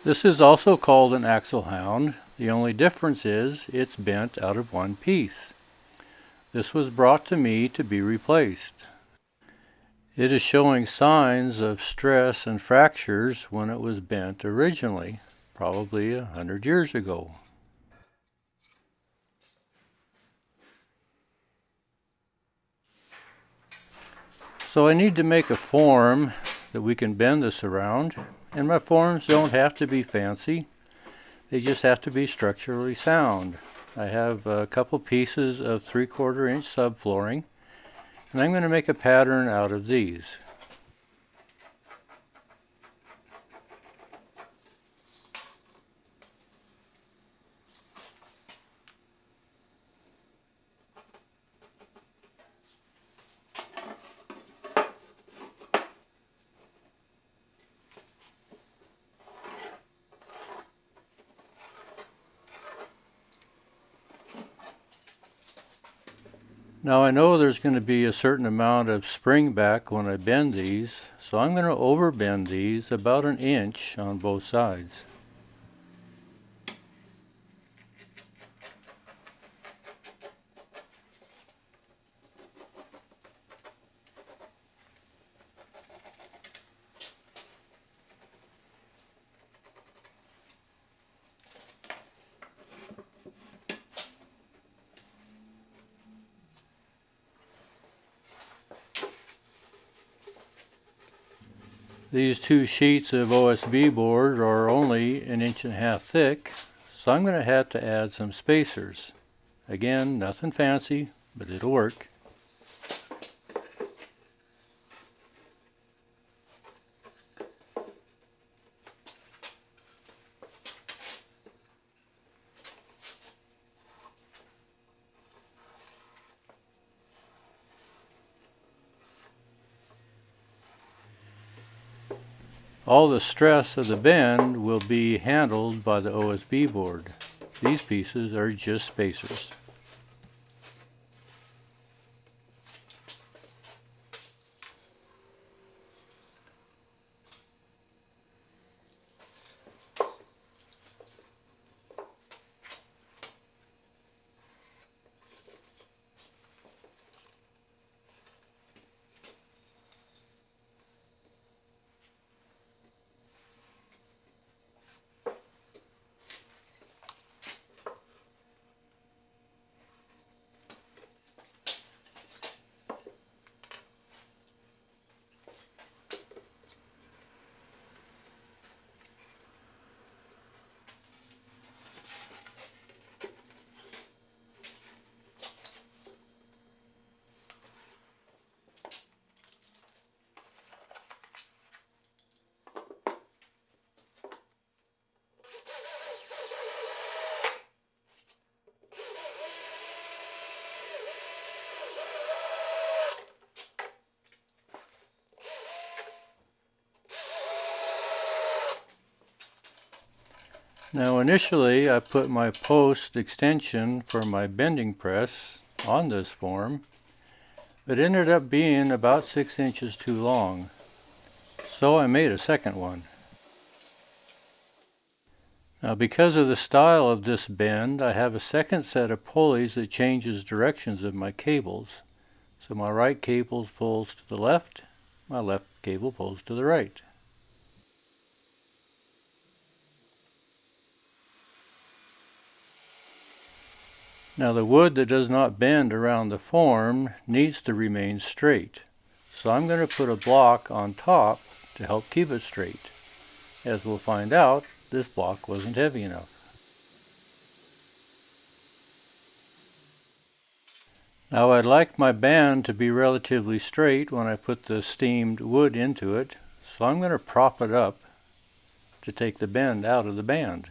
This is also called an axle hound. The only difference is it's bent out of one piece. This was brought to me to be replaced. It is showing signs of stress and fractures when it was bent originally, probably 100 years ago. So I need to make a form that we can bend this around, and my forms don't have to be fancy. They just have to be structurally sound. I have a couple pieces of 3/4 inch subflooring, and I'm going to make a pattern out of these. Now I know there's going to be a certain amount of spring back when I bend these, so I'm going to overbend these about 1 inch on both sides. These 2 sheets of OSB board are only 1.5 inches thick, so I'm going to have to add some spacers. Again, nothing fancy, but it'll work. All the stress of the bend will be handled by the OSB board. These pieces are just spacers. Now initially I put my post extension for my bending press on this form, but it ended up being about 6 inches too long, so I made a second one. Now because of the style of this bend, I have a second set of pulleys that changes directions of my cables. So my right cable pulls to the left, my left cable pulls to the right. Now the wood that does not bend around the form needs to remain straight. So I'm going to put a block on top to help keep it straight. As we'll find out, this block wasn't heavy enough. Now I'd like my band to be relatively straight when I put the steamed wood into it, so I'm going to prop it up to take the bend out of the band.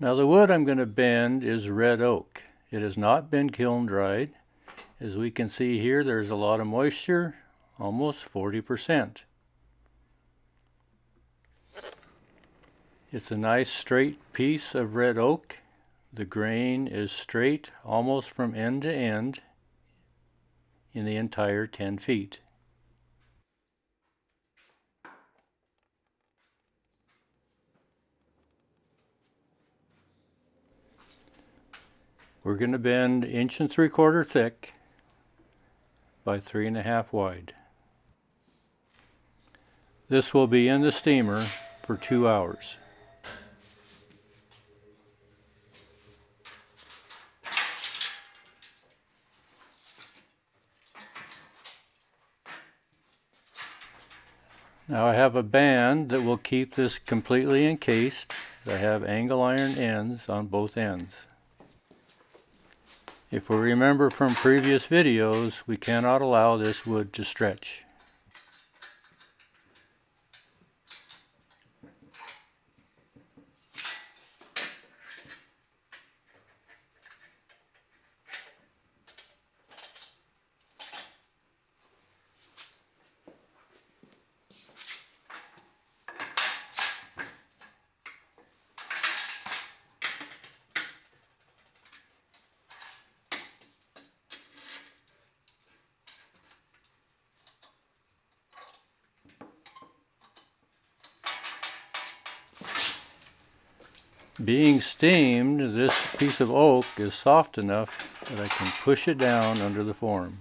Now the wood I'm going to bend is red oak. It has not been kiln dried. As we can see here, there's a lot of moisture, almost 40%. It's a nice straight piece of red oak. The grain is straight almost from end to end in the entire 10 feet. We're going to bend 1 3/4 thick by 3 1/2 wide. This will be in the steamer for 2 hours. Now I have a band that will keep this completely encased. I have angle iron ends on both ends. If we remember from previous videos, we cannot allow this wood to stretch. Being steamed, this piece of oak is soft enough that I can push it down under the form.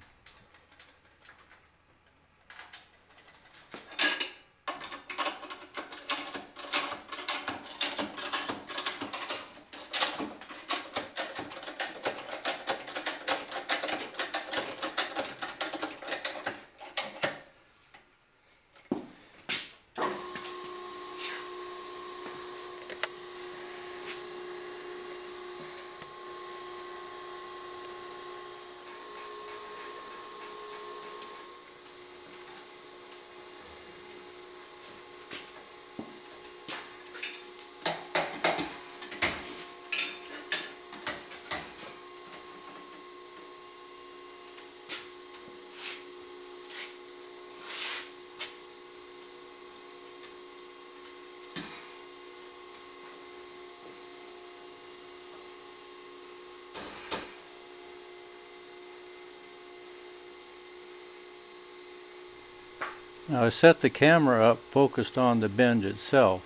Now I set the camera up focused on the bend itself.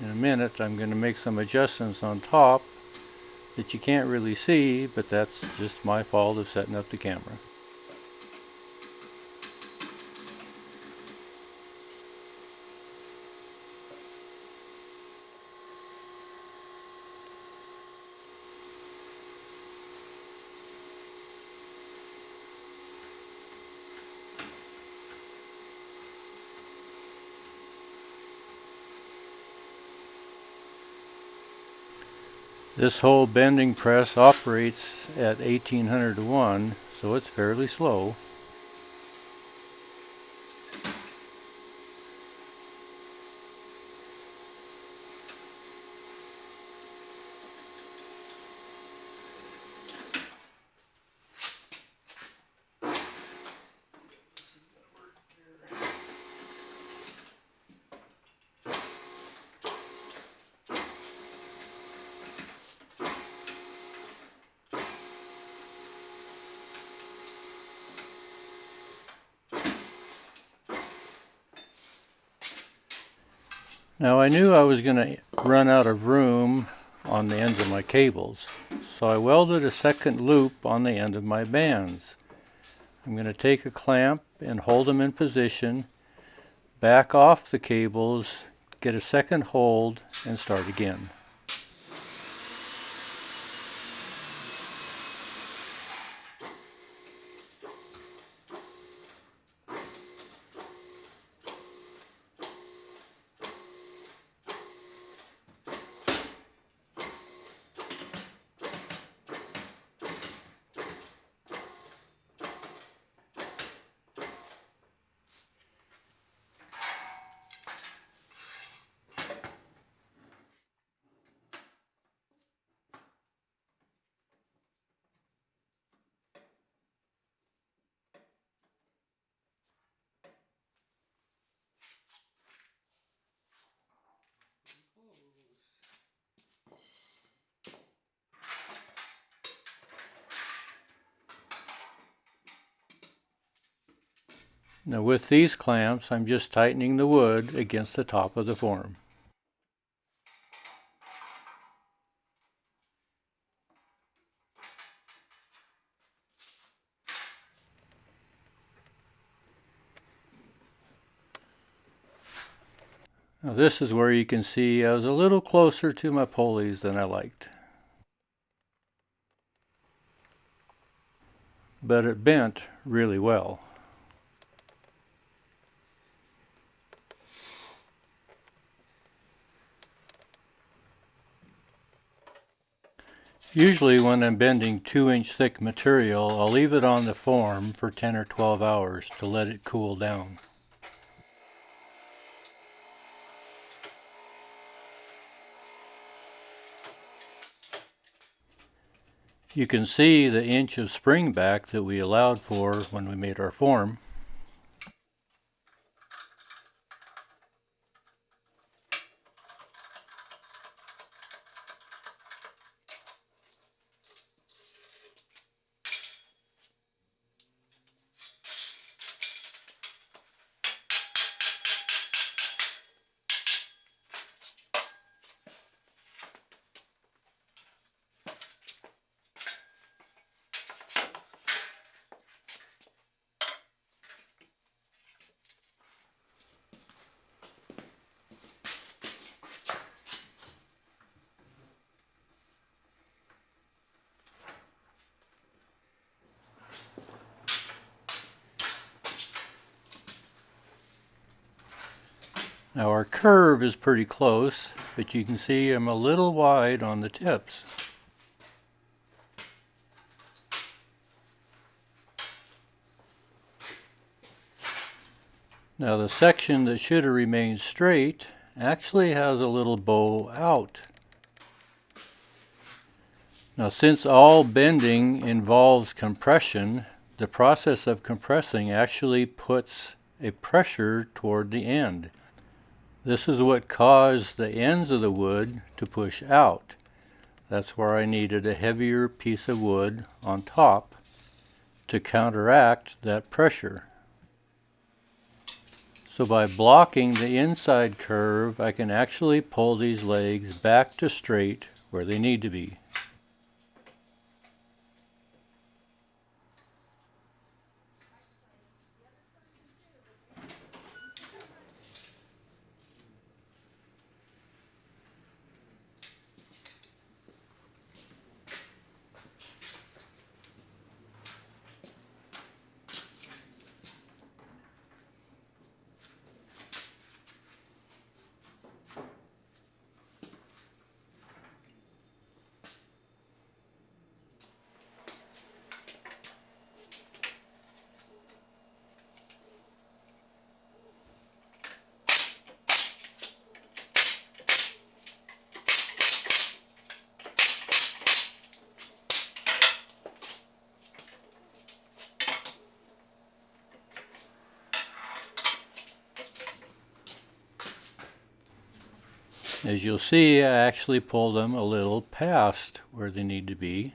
In a minute I'm going to make some adjustments on top that you can't really see, but that's just my fault of setting up the camera. This whole bending press operates at 1800 to 1, so it's fairly slow. Now I knew I was going to run out of room on the ends of my cables, so I welded a second loop on the end of my bands. I'm going to take a clamp and hold them in position, back off the cables, get a second hold, and start again. Now with these clamps, I'm just tightening the wood against the top of the form. Now this is where you can see I was a little closer to my pulleys than I liked. But it bent really well. Usually when I'm bending 2-inch thick material, I'll leave it on the form for 10 or 12 hours to let it cool down. You can see the inch of spring back that we allowed for when we made our form. Now our curve is pretty close, but you can see I'm a little wide on the tips. Now the section that should have remained straight actually has a little bow out. Now since all bending involves compression, the process of compressing actually puts a pressure toward the end. This is what caused the ends of the wood to push out. That's where I needed a heavier piece of wood on top to counteract that pressure. So by blocking the inside curve, I can actually pull these legs back to straight where they need to be. As you'll see, I actually pull them a little past where they need to be.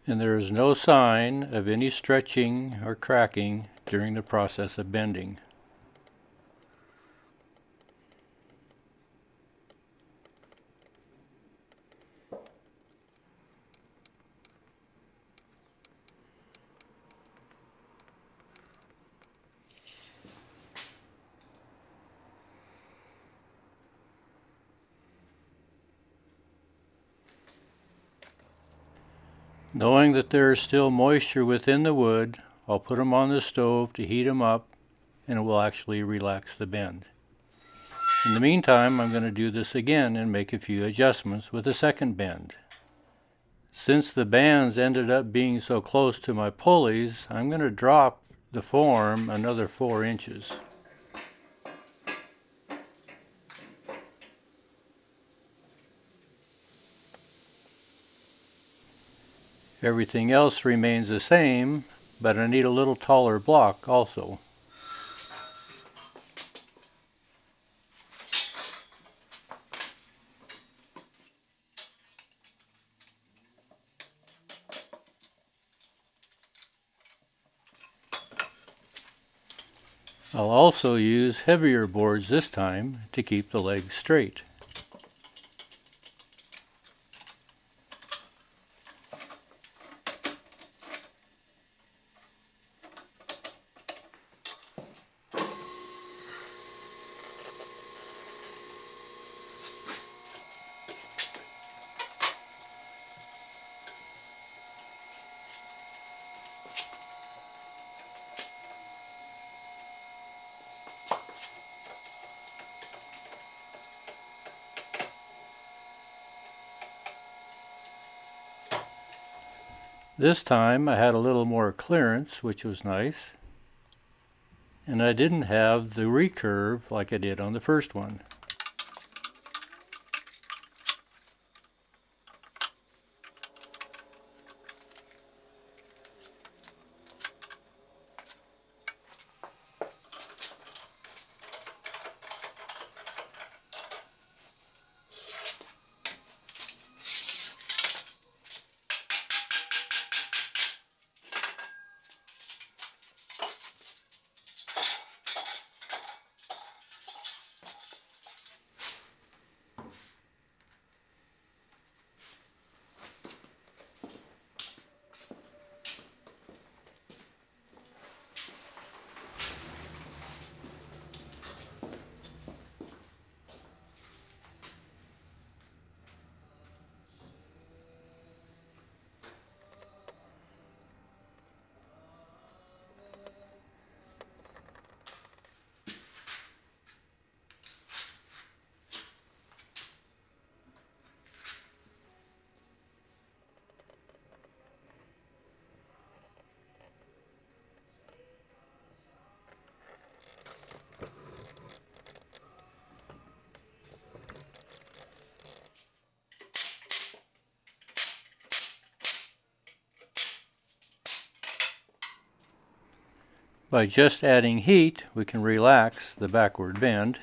And there is no sign of any stretching or cracking during the process of bending. Knowing that there is still moisture within the wood, I'll put them on the stove to heat them up, and it will actually relax the bend. In the meantime, I'm going to do this again and make a few adjustments with a second bend. Since the bands ended up being so close to my pulleys, I'm going to drop the form another 4 inches. Everything else remains the same, but I need a little taller block also. I'll also use heavier boards this time to keep the legs straight. This time I had a little more clearance, which was nice, and I didn't have the recurve like I did on the first one. By just adding heat, we can relax the backward bend.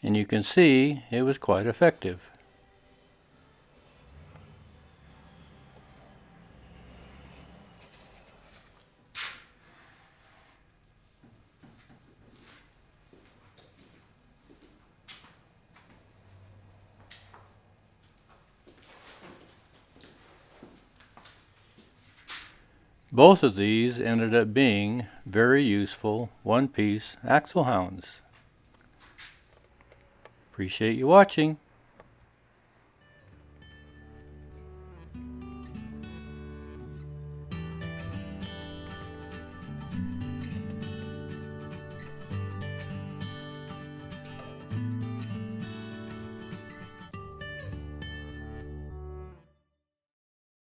And you can see it was quite effective. Both of these ended up being very useful one-piece axle hounds. Appreciate you watching.